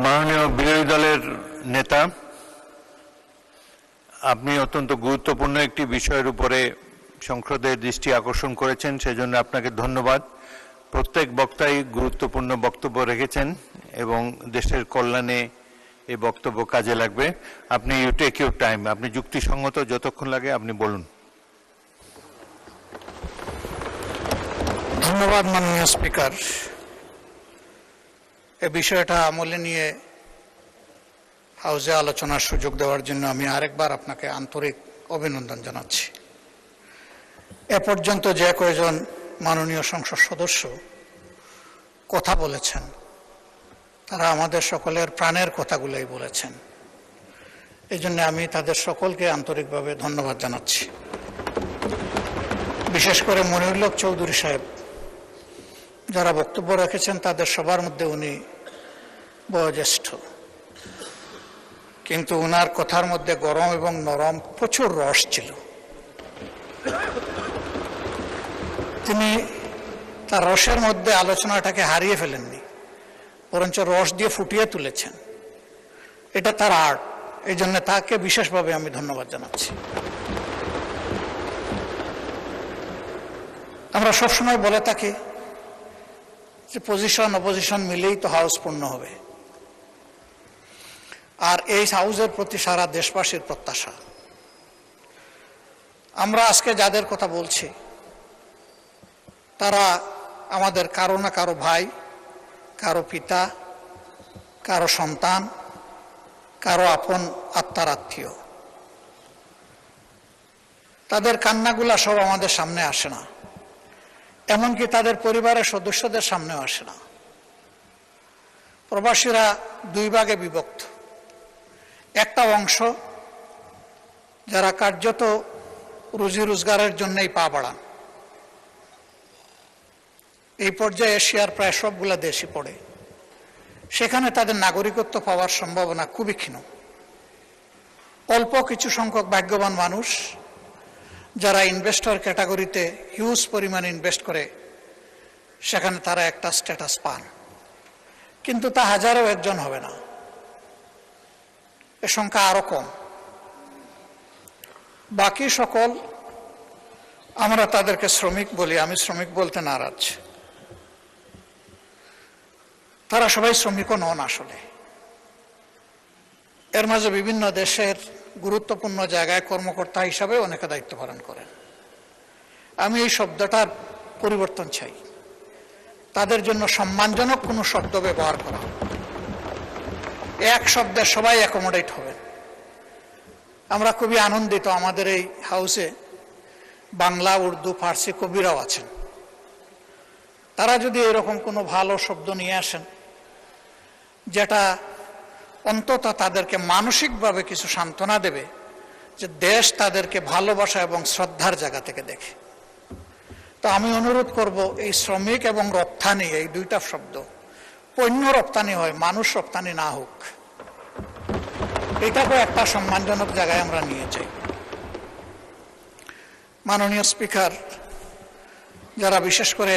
মাননীয় বিরোধী দলের নেতা, আপনি অত্যন্ত গুরুত্বপূর্ণ একটি বিষয়ের উপরে সংসদের দৃষ্টি আকর্ষণ করেছেন, সেজন্য আপনাকে ধন্যবাদ। প্রত্যেক বক্তাই গুরুত্বপূর্ণ বক্তব্য রেখেছেন এবং দেশের কল্যাণে এই বক্তব্য কাজে লাগবে। আপনি ইউ টেক ইউর টাইম, আপনি যুক্তিসঙ্গত যতক্ষণ লাগে আপনি বলুন। ধন্যবাদ মাননীয় স্পিকার। এই বিষয়টা আমলে নিয়ে হাউসে আলোচনার সুযোগ দেওয়ার জন্য আমি আরেকবার আপনাকে আন্তরিক অভিনন্দন জানাচ্ছি। এ পর্যন্ত যে কয়েকজন মাননীয় সংসদ সদস্য কথা বলেছেন তারা আমাদের সকলের প্রাণের কথাগুলোই বলেছেন। এই জন্য আমি তাদের সকলকে আন্তরিকভাবে ধন্যবাদ জানাচ্ছি। বিশেষ করে মনিরুল হক চৌধুরী সাহেব যারা বক্তব্য রেখেছেন তাদের সবার মধ্যে উনি বয়োজ্যেষ্ঠ, কিন্তু ওনার কথার মধ্যে গরম এবং নরম প্রচুর রস ছিল। তিনি তার রসের মধ্যে আলোচনাটাকে হারিয়ে ফেলেননি, বরঞ্চ রস দিয়ে ফুটিয়ে তুলেছেন। এটা তার আর্ট, এই জন্য তাকে বিশেষভাবে আমি ধন্যবাদ জানাচ্ছি। আমরা সবসময় বলে থাকি যে পজিশন অপোজিশন মিলেই তো হাউস পূর্ণ হবে, আর এই হাউসের প্রতি সারা দেশবাসীর প্রত্যাশা। আমরা আজকে যাদের কথা বলছি তারা আমাদের কারো না কারো ভাই, কারো পিতা, কারো সন্তান, কারো আপন আত্মার আত্মীয়। তাদের কান্নাগুলা সব আমাদের সামনে আসে না, এমনকি তাদের পরিবারের সদস্যদের সামনেও আসে না। প্রবাসীরা দুই ভাগে বিভক্ত। একটা অংশ যারা কার্যত রুজি রোজগারের জন্যই পা বাড়ান, এই পর্যায়ে এশিয়ার প্রায় সবগুলা দেশই পড়ে, সেখানে তাদের নাগরিকত্ব পাওয়ার সম্ভাবনা খুবই ক্ষীণ। অল্প কিছু সংখ্যক ভাগ্যবান মানুষ যারা ইনভেস্টর ক্যাটাগরিতে হিউজ পরিমাণে ইনভেস্ট করে সেখানে তারা একটা স্ট্যাটাস পান, কিন্তু তা হাজারেও একজন হবে না, এ সংখ্যা আরো কম। বাকি সকল আমরা তাদেরকে শ্রমিক বলি, আমি শ্রমিক বলতে নারাজ। তারা সবাই শ্রমিকও নন আসলে। এর মাঝে বিভিন্ন দেশের গুরুত্বপূর্ণ জায়গায় কর্মকর্তা হিসাবে অনেকে দায়িত্ব পালন করেন। আমি এই শব্দটার পরিবর্তন চাই, তাদের জন্য সম্মানজনক কোনো শব্দ ব্যবহার করা। এক শব্দে সবাই অ্যাকোমোডেট হবেন। আমরা খুবই আনন্দিত আমাদের এই হাউসে বাংলা, উর্দু, ফার্সি কবিরাও আছেন। তারা যদি এরকম কোনো ভালো শব্দ নিয়ে আসেন যেটা অন্তত তাদেরকে মানসিকভাবে কিছু সান্ত্বনা দেবে যে দেশ তাদেরকে ভালোবাসা এবং শ্রদ্ধার জায়গা থেকে দেখে, তো আমি অনুরোধ করব এই শ্রমিক এবং রপ্তানি, এই দুইটা শব্দ পণ্য রপ্তানি হয়, মানুষ রপ্তানি না হোক। এটাকেও একটা সম্মানজনক জায়গায় আমরা নিয়ে যাই। মাননীয় স্পিকার, যারা বিশেষ করে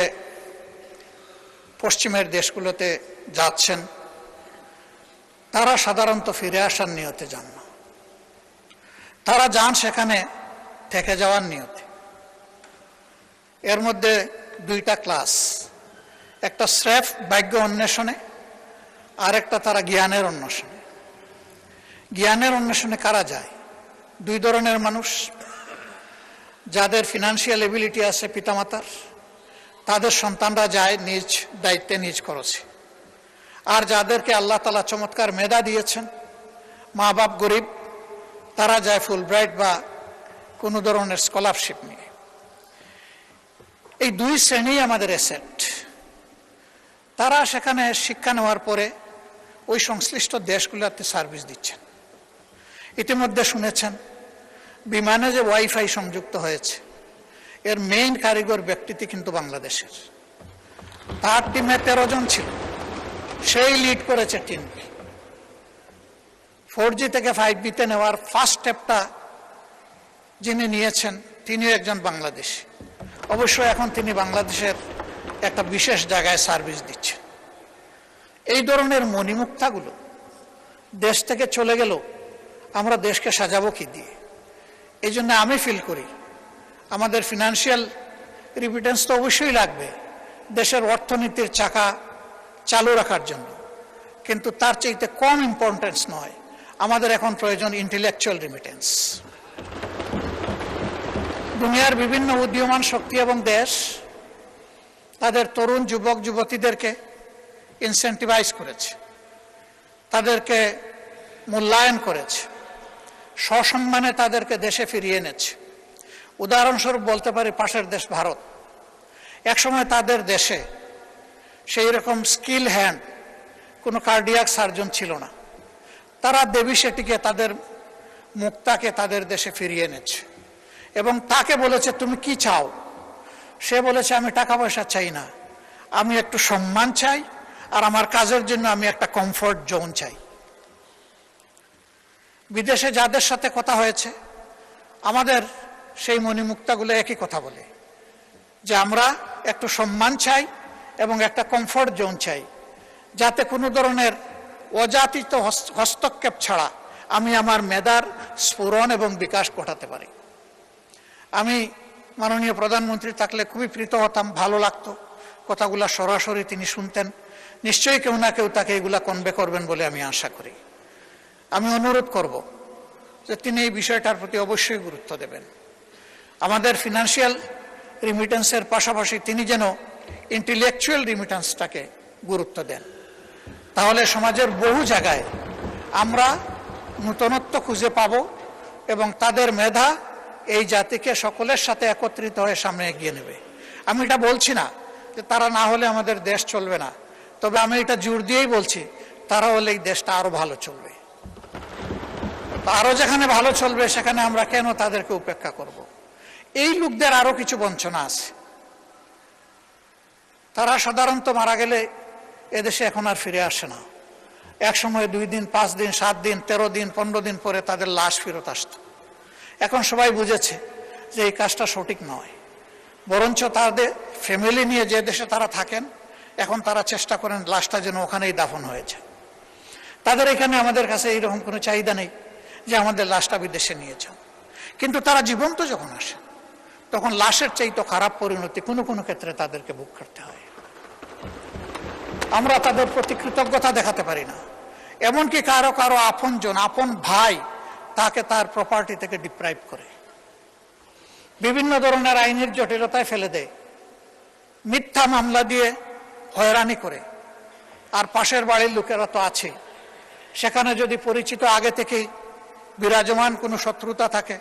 পশ্চিমের দেশগুলোতে যাচ্ছেন তারা সাধারণত ফিরে আসার নিয়তে যান না, তারা যান সেখানে থেকে যাওয়ার নিয়তে। এর মধ্যে দুইটা ক্লাস, একটা স্রেফ ভাগ্য অন্বেষণে আর একটা তারা জ্ঞানের অন্বেষণে। জ্ঞানের অন্বেষণে কারা যায়? দুই ধরনের মানুষ। যাদের ফিনান্সিয়াল এবিলিটি আছে পিতামাতার, তাদের সন্তানরা যায় নিজ দায়িত্বে নিজ খরচে। আর যাদেরকে আল্লাহ তাআলা চমৎকার মেধা দিয়েছেন, মা বাপ গরিব, তারা যায় ফুলব্রাইট বা কোনো ধরনের স্কলারশিপ নিয়ে। এই দুই শ্রেণী আমাদের অ্যাসেট। তারা সেখানে শিক্ষা নেওয়ার পরে ওই সংশ্লিষ্ট দেশগুলোতে সার্ভিস দিচ্ছেন। ইতিমধ্যে শুনেছেন বিমানে যে ওয়াইফাই সংযুক্ত হয়েছে এর মেইন কারিগর ব্যক্তিটি কিন্তু বাংলাদেশের। তার টিমে 13 জন ছিল, সেই লিড করেছে টিমকে। 4G থেকে 5G-তে নেওয়ার ফার্স্ট স্টেপটা যিনি নিয়েছেন তিনিও একজন বাংলাদেশী। অবশ্য এখন তিনি বাংলাদেশের একটা বিশেষ জায়গায় সার্ভিস দিচ্ছেন। এই ধরনের মণিমুক্তাগুলো দেশ থেকে চলে গেল, আমরা দেশকে সাজাবো কি দিয়ে? এই জন্য আমি ফিল করি আমাদের ফিনান্সিয়াল রিমিটেন্স তো অবশ্যই লাগবে দেশের অর্থনীতির চাকা চালু রাখার জন্য, কিন্তু তার চাইতে কম ইম্পর্টেন্স নয়, আমাদের এখন প্রয়োজন ইন্টেলেকচুয়াল রিমিটেন্স। দুনিয়ার বিভিন্ন উদীয়মান শক্তি এবং দেশ তাদের তরুণ যুবক যুবতীদেরকে ইনসেন্টিভাইজ করেছে, তাদেরকে মূল্যায়ন করেছে, সসম্মানে তাদেরকে দেশে ফিরিয়ে এনেছে। উদাহরণস্বরূপ বলতে পারি পাশের দেশ ভারত। একসময় তাদের দেশে সেই রকম স্কিল হ্যান্ড কোনো কার্ডিয়াক সার্জন ছিল না, তারা দেবী সেটিকে, তাদের মুক্তাকে তাদের দেশে ফিরিয়ে এনেছে এবং তাকে বলেছে তুমি কি চাও? সে বলেছে আমি টাকা পয়সা চাই না, আমি একটু সম্মান চাই, আর আমার কাজের জন্য আমি একটা কমফোর্ট জোন চাই। বিদেশে যাদের সাথে কথা হয়েছে আমাদের সেই মণিমুক্তাগুলো একই কথা বলে যে আমরা একটু সম্মান চাই এবং একটা কমফোর্ট জোন চাই, যাতে কোনো ধরনের অযাচিত হস্তক্ষেপ ছাড়া আমি আমার মেধার স্ফুরণ এবং বিকাশ ঘটাতে পারি। আমি মাননীয় প্রধানমন্ত্রী থাকলে খুবই প্রীত হতাম, ভালো লাগতো কথাগুলা সরাসরি তিনি শুনতেন। নিশ্চয়ই কেউ না কেউ তাকে এগুলা কনভে করবেন বলে আমি আশা করি। আমি অনুরোধ করব যে তিনি এই বিষয়টার প্রতি অবশ্যই গুরুত্ব দেবেন। আমাদের ফিনান্সিয়াল রিমিটেন্সের পাশাপাশি তিনি যেন ইন্টেলেকচুয়াল রিমিটেন্সটাকে গুরুত্ব দেন, তাহলে সমাজের বহু জায়গায় আমরা নূতনত্ব খুঁজে পাব এবং তাদের মেধা এই জাতিকে সকলের সাথে একত্রিত হয়ে সামনে এগিয়ে নেবে। আমি এটা বলছি না যে তারা না হলে আমাদের দেশ চলবে না, তবে আমি এটা জোর দিয়েই বলছি তারা হলে এই দেশটা আরো ভালো চলবে। আরো যেখানে ভালো চলবে সেখানে আমরা কেন তাদেরকে উপেক্ষা করব? এই লোকদের আরো কিছু বঞ্চনা আছে। তারা সাধারণত মারা গেলে এদেশে এখন আর ফিরে আসে না। এক সময় 2 দিন, 5 দিন, 7 দিন, 13 দিন, 15 দিন পরে তাদের লাশ ফেরত আসত। এখন সবাই বুঝেছে যে এই কাজটা সঠিক নয়, বরঞ্চ তাদের ফ্যামিলি নিয়ে যে দেশে তারা থাকেন এখন তারা চেষ্টা করেন লাশটা যেন ওখানেই দাফন হয়েছে। তাদের এখানে আমাদের কাছে এইরকম কোনো চাহিদা নেই যে আমাদের লাশটা বিদেশে নিয়ে যাও, কিন্তু তারা জীবন্ত যখন আসে তখন লাশের চাইতে খারাপ পরিণতি কোনো কোনো ক্ষেত্রে তাদেরকে ভোগ করতে হয়। আমরা তাদের প্রতি কৃতজ্ঞতা দেখাতে পারি না, এমনকি কারো কারো আপনজন, আপন ভাই তাকে তার প্রপার্টি থেকে ডিপ্রাইভ করে, বিভিন্ন ধরনের আইনের জটিলতায় ফেলে দেয়, মিথ্যা মামলা দিয়ে হয়রানি করে। আর পাশের বাড়ির লোকেরা তো আছে, সেখানে যদি পরিচিত আগে থেকেই বিরাজমান কোনো শত্রুতা থাকে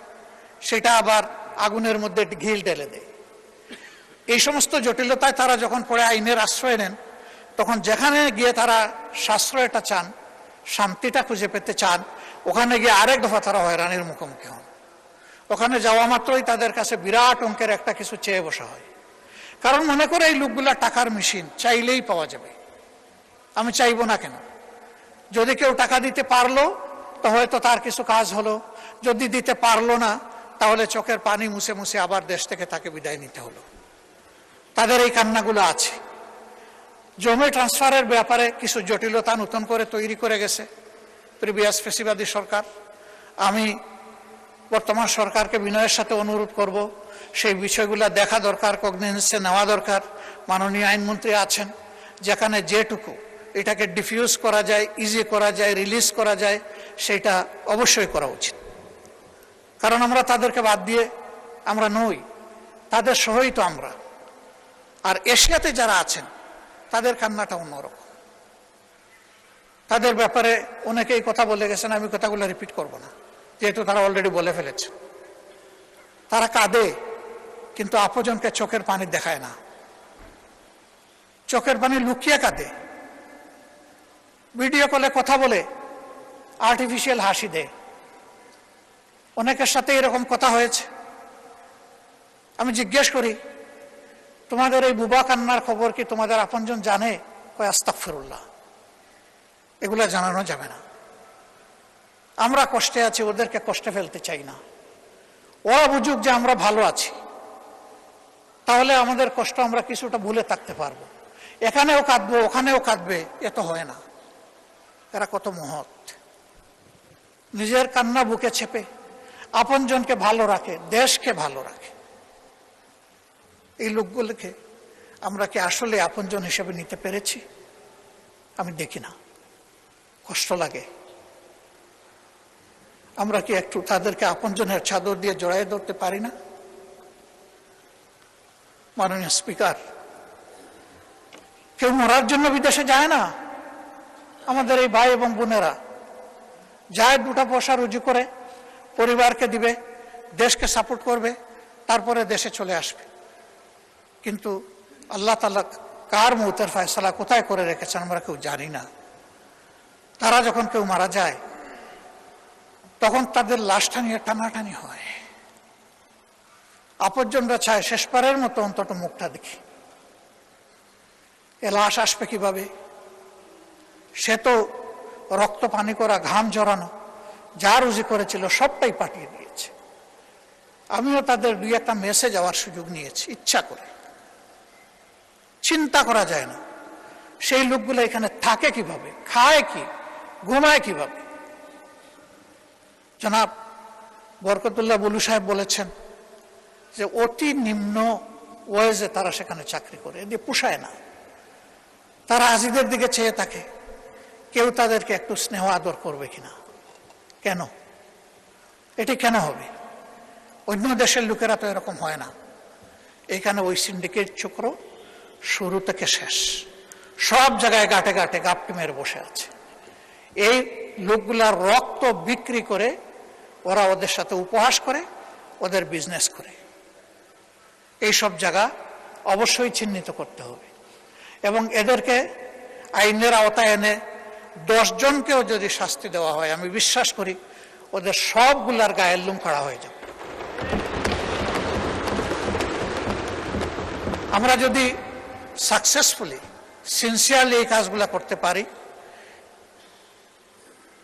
সেটা আবার আগুনের মধ্যে ঘিল ঢেলে দেয়। এই সমস্ত জটিলতায় তারা যখন পরে আইনের আশ্রয় নেন তখন যেখানে গিয়ে তারা সাশ্রয়টা চান, শান্তিটা খুঁজে পেতে চান, ওখানে গিয়ে আরেক দফা তারা হয়রানির মুখোমুখি হন। ওখানে যাওয়া মাত্রই তাদের কাছে বিরাট অঙ্কের একটা কিছু চেয়ে বসা হয়, কারণ মনে করে এই লোকগুলা টাকার মেশিন, চাইলেই পাওয়া যাবে। আমি চাইবো না কেন? যদি কেউ টাকা দিতে পারলো তো হয়তো তার কিছু কাজ হলো, যদি দিতে পারলো না তাহলে চোখের পানি মুছে মুছে আবার দেশ থেকে তাকে বিদায় নিতে হলো। তাদের এই কান্নাগুলো আছে। জমি ট্রান্সফারের ব্যাপারে কিছু জটিলতা নতুন করে তৈরি করে গেছে প্রিভিয়াস ফেসিবাদী সরকার। আমি বর্তমান সরকারকে বিনয়ের সাথে অনুরোধ করব সেই বিষয়গুলো দেখা দরকার, কগনিজেন্সে নেওয়া দরকার। মাননীয় আইনমন্ত্রী আছেন, যেখানে যেটুকু এটাকে ডিফিউজ করা যায়, ইজি করা যায়, রিলিজ করা যায় সেটা অবশ্যই করা উচিত। কারণ আমরা তাদেরকে বাদ দিয়ে আমরা নই, তাদের সহই তো আমরা। আর এশিয়াতে যারা আছেন তাদের কান্নাটা অন্যরকম। তাদের ব্যাপারে অনেকেই কথা বলে গেছেন, আমি কথাগুলো রিপিট করব না যেহেতু তারা অলরেডি বলে ফেলেছে। তারা কাঁদে কিন্তু আপনজনকে চোখের পানি দেখায় না, চোখের পানি লুকিয়ে কাঁদে, ভিডিও কলে কথা বলে আর্টিফিশিয়াল হাসি দেয়। অনেকের সাথে এরকম কথা হয়েছে। আমি জিজ্ঞেস করি তোমাদের এই বুবা কান্নার খবর কি তোমাদের আপনজন জানে? কয় আস্তাগফিরুল্লাহ, এগুলা জানানো যাবে না। আমরা কষ্টে আছি, ওদেরকে কষ্টে ফেলতে চাই না। ওরা বুঝুক যে আমরা ভালো আছি, তাহলে আমাদের কষ্ট আমরা কিছুটা ভুলে থাকতে পারবো। এখানেও কাঁদবে ওখানেও কাঁদবে, এ তো হয় না। এরা কত মহৎ, নিজের কান্না বুকে চেপে আপনজনকে ভালো রাখে, দেশকে ভালো রাখে। এই লোকগুলোকে আমরা কি আসলে আপনজন হিসেবে নিতে পেরেছি? আমি দেখি না, কষ্ট লাগে। আমরা কি একটু তাদেরকে আপনজনের চাদর দিয়ে জড়াই ধরতে পারি না? মাননীয় স্পিকার, কেউ মরার জন্য বিদেশে যায় না। আমাদের এই ভাই এবং বোনেরা যায়, 2টা পয়সা রুজি করে পরিবারকে দিবে, দেশকে সাপোর্ট করবে, তারপরে দেশে চলে আসবে। কিন্তু আল্লাহ তাআলা কার মৌতের ফয়সালা কোথায় করে রেখেছেন আমরা কেউ জানি না। তারা যখন কেউ মারা যায় তখন তাদের লাশটা নিয়ে টানাটানি হয়। আপনজনরা চায় শেষবারের মতো অন্তত মুখটা দেখি। এ লাশ আসবে কিভাবে? সে তো রক্ত পানি করা, ঘাম জড়ানো, যা রুজি করেছিল সবটাই পাঠিয়ে দিয়েছে। আমিও তাদের 2-1টা মেসে যাওয়ার সুযোগ নিয়েছি ইচ্ছা করে। চিন্তা করা যায় না সেই লোকগুলো এখানে থাকে কিভাবে, খায় কি, ঘুমায় কিভাবে। জনাব বরকতুল্লাহ বুলু সাহেব বলেছেন যে অতি নিম্ন ওয়েজে তারা সেখানে চাকরি করে, এদিকে পোষায় না। তারা হাজিদের দিকে চেয়ে থাকে, কেউ তাদেরকে একটু স্নেহ আদর করবে কিনা। কেন? এটি কেন হবে? অন্য দেশের লোকেরা তো এরকম হয় না। এখানে ওই সিন্ডিকেট চক্র শুরু থেকে শেষ সব জায়গায় গাঁটে গাঁটে গাপটি মেরে বসে আছে। এই লোকগুলার রক্ত বিক্রি করে ওরা ওদের সাথে উপহাস করে, ওদের বিজনেস করে। এই সব জায়গা অবশ্যই চিহ্নিত করতে হবে এবং এদেরকে আইনের আওতায় এনে 10 জনকেও যদি শাস্তি দেওয়া হয়, আমি বিশ্বাস করি ওদের সবগুলার গায়ের লোম খাড়া হয়ে যাবে। আমরা যদি সাকসেসফুলি সিনসিয়ারলি এই কাজগুলা করতে পারি,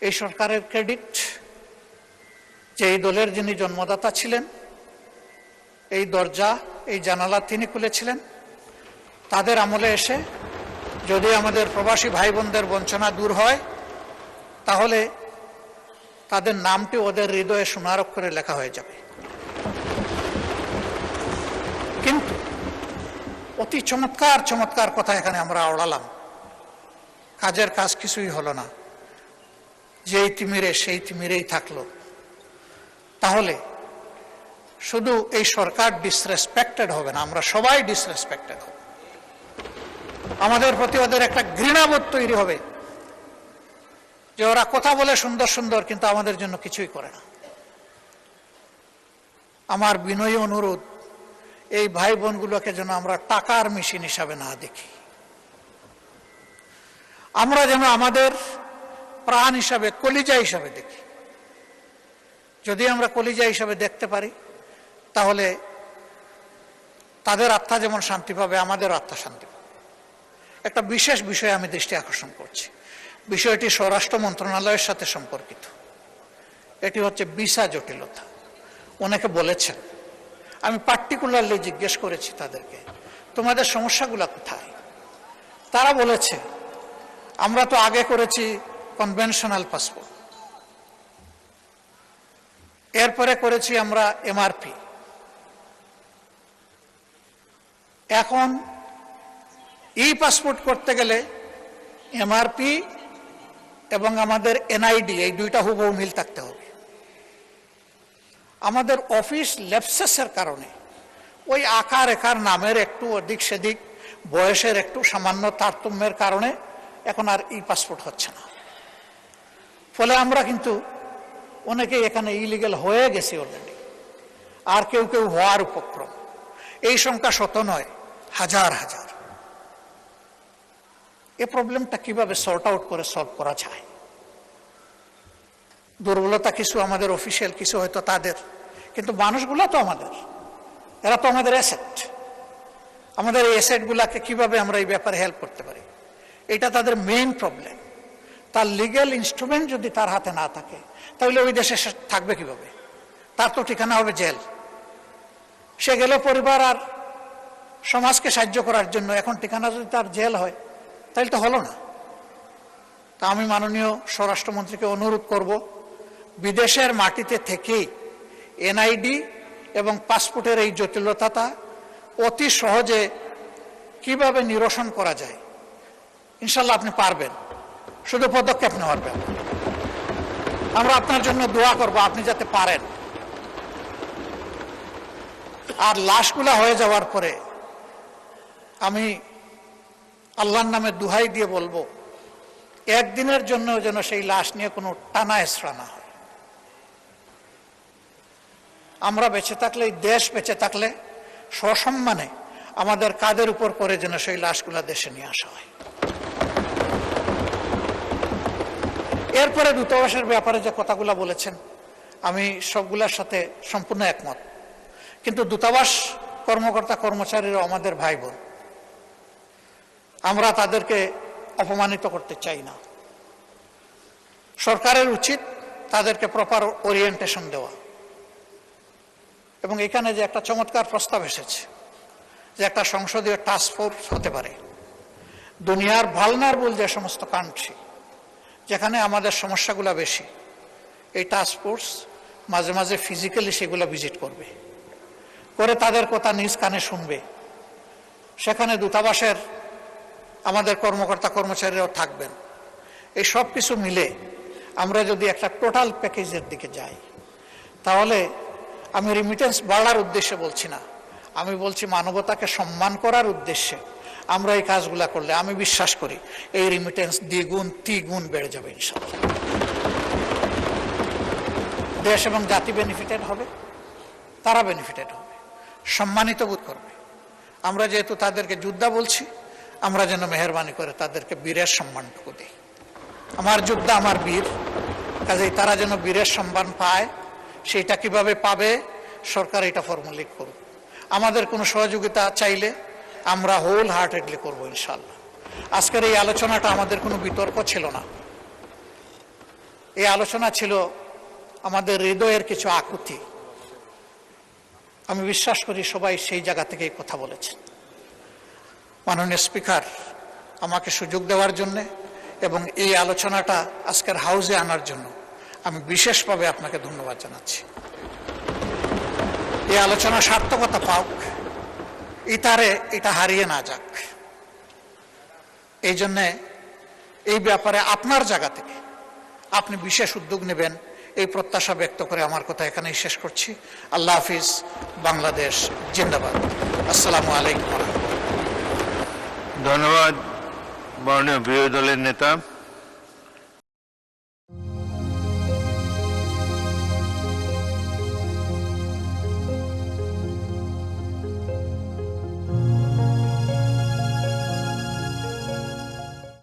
এই সরকারের ক্রেডিট যে এই দলের যিনি জন্মদাতা ছিলেন, এই দরজা এই জানালা তিনি খুলেছিলেন। তাদের আমলে এসে যদি আমাদের প্রবাসী ভাই বোনদের বঞ্চনা দূর হয়, তাহলে তাদের নামটি ওদের হৃদয়ে সোনার অক্ষরে লেখা হয়ে যাবে। কিন্তু অতি চমৎকার চমৎকার কথা এখানে আমরা আওড়ালাম, কাজের কাজ কিছুই হলো না। যেই তিমিরে সেই তিমিরেই থাকলো। তাহলে শুধু এই সরকার ডিসরেসপেক্টেড হবে না, আমরা সবাই ডিসরেসপেক্টেড হব। আমাদের প্রতি ওদের একটা ঘৃণাবোধ তৈরি হবে যে ওরা কথা বলে সুন্দর সুন্দর কিন্তু আমাদের জন্য কিছুই করে না। আমার বিনয়ী অনুরোধ, এই ভাই বোনগুলোকে যেন আমরা টাকার মেশিন হিসাবে না দেখি। আমরা যেন আমাদের প্রাণ হিসাবে, কলিজা হিসাবে দেখি। যদি আমরা কলিজা হিসাবে দেখতে পারি, তাহলে তাদের আত্মা যেমন শান্তি পাবে, আমাদের আত্মা শান্তি পাবে। একটা বিশেষ বিষয়ে আমি দৃষ্টি আকর্ষণ করছি। বিষয়টি স্বরাষ্ট্র মন্ত্রণালয়ের সাথে সম্পর্কিত। এটি হচ্ছে ভিসা জটিলতা। অনেকে বলেছেন, আমি পার্টিকুলারলি জিজ্ঞেস করেছি তাদেরকে, তোমাদের সমস্যাগুলো কোথায়? তারা বলেছে, আমরা তো আগে করেছি কনভেনশনাল পাসপোর্ট, এরপরে করেছি আমরা এমআরপি, এখন ই পাসপোর্ট করতে গেলে এমআরপি এবং আমাদের এনআইডি এই 2টা হুবহু মিল থাকতে হবে। আমাদের অফিস ল্যাপসেসের কারণে ওই আকার একার নামের একটু অধিক সেদিক, বয়সের একটু সামান্য তারতম্যের কারণে এখন আর ই পাসপোর্ট হচ্ছে না। ফলে আমরা কিন্তু অনেকেই এখানে ইলিগাল হয়ে গেছি অলরেডি, আর কেউ কেউ হওয়ার উপক্রম। এই সংখ্যা শত নয়, হাজার হাজার। এই প্রবলেমটা কিভাবে সর্ট আউট করে সলভ করা যায়? দুর্বলতা কিছু আমাদের অফিসিয়াল, কিছু হয়তো তাদের, কিন্তু মানুষগুলো তো আমাদের, এরা তো আমাদের অ্যাসেট। আমাদের এই অ্যাসেটগুলাকে কিভাবে আমরা এই ব্যাপারে হেল্প করতে পারি, এটা তাদের মেইন প্রবলেম। তার লিগ্যাল ইনস্ট্রুমেন্ট যদি তার হাতে না থাকে, তাহলে ওই দেশে থাকবে কিভাবে? তার তো ঠিকানা হবে জেল। সে গেলে পরিবার আর সমাজকে সাহায্য করার জন্য, এখন ঠিকানা যদি তার জেল হয় তাহলে তো হলো না। তা আমি মাননীয় স্বরাষ্ট্রমন্ত্রীকে অনুরোধ করব, বিদেশের মাটিতে থেকেই এনআইডি এবং পাসপোর্টের এই জটিলতাটা অতি সহজে কিভাবে নিরসন করা যায়, ইনশাল্লাহ আপনি পারবেন, শুধু পদক্ষেপ নেওয়ার ব্যাপার। আমরা আপনার জন্য দোয়া করব আপনি যাতে পারেন। আর লাশগুলা হয়ে যাওয়ার পরে আমি আল্লাহর নামে দুহাই দিয়ে বলবো, একদিনের জন্য যেন সেই লাশ নিয়ে কোনো টানা হেঁচড়া না হয়। আমরা বেঁচে থাকলে, এই দেশ বেঁচে থাকলে সসম্মানে আমাদের কাঁধের উপর করে যেন সেই লাশগুলা দেশে নিয়ে আসা হয়। এরপরে দূতাবাসের ব্যাপারে যে কথাগুলো বলেছেন আমি সবগুলোর সাথে সম্পূর্ণ একমত, কিন্তু দূতাবাস কর্মকর্তা কর্মচারীরা আমাদের ভাই বোন, আমরা তাদেরকে অপমানিত করতে চাই না। সরকারের উচিত তাদেরকে প্রপার ওরিয়েন্টেশন দেওয়া। এবং এখানে যে একটা চমৎকার প্রস্তাব এসেছে যে একটা সংসদীয় টাস্ক ফোর্স হতে পারে, দুনিয়ার ভালনারেবল যে সমস্ত কান্ট্রি যেখানে আমাদের সমস্যাগুলো বেশি, এই টাস্ক ফোর্স মাঝে মাঝে ফিজিক্যালি সেগুলো ভিজিট করবে, করে তাদের কথা নিজ কানে শুনবে। সেখানে দূতাবাসের আমাদের কর্মকর্তা কর্মচারীরাও থাকবেন। এই সব কিছু মিলে আমরা যদি একটা টোটাল প্যাকেজের দিকে যাই, তাহলে আমি রিমিটেন্স বাড়ার উদ্দেশ্যে বলছি না, আমি বলছি মানবতাকে সম্মান করার উদ্দেশ্যে আমরা এই কাজগুলা করলে আমি বিশ্বাস করি এই রিমিটেন্স দ্বিগুণ তিগুণ বেড়ে যাবে ইনশাআল্লাহ। দেশ এবং জাতি বেনিফিটেড হবে, তারা বেনিফিটেড হবে, সম্মানিত বোধ করবে। আমরা যেহেতু তাদেরকে যোদ্ধা বলছি, আমরা যেন মেহরবানি করে তাদেরকে বীরের সম্মানটুকু দিই। আমার যোদ্ধা আমার বীর, কাজেই তারা যেন বীরের সম্মান পায়। সেইটা কিভাবে পাবে সরকার এটা ফর্মুলেট করুক। আমাদের কোনো সহযোগিতা চাইলে আমরা হোল হার্টেডলি করবো ইনশাল্লাহ। আজকের এই আলোচনাটা আমাদের কোনো বিতর্ক ছিল না, এই আলোচনা ছিল আমাদের হৃদয়ের কিছু আকুতি। আমি বিশ্বাস করি সবাই সেই জায়গা থেকেই কথা বলেছেন। মাননীয় স্পিকার আমাকে সুযোগ দেওয়ার জন্যে এবং এই আলোচনাটা আজকের হাউসে আনার জন্য আমি বিশেষভাবে আপনাকে ধন্যবাদ জানাচ্ছি। এই আলোচনা সার্থকতা পাক, ইতারে এটা হারিয়ে না যাক, এই জন্যে এই ব্যাপারে আপনার জায়গা থেকে আপনি বিশেষ উদ্যোগ নেবেন, এই প্রত্যাশা ব্যক্ত করে আমার কথা এখানেই শেষ করছি। আল্লাহ হাফিজ, বাংলাদেশ জিন্দাবাদ। আসসালামু আলাইকুম। ধন্যবাদ মাননীয় বিরোধী দলের নেতা।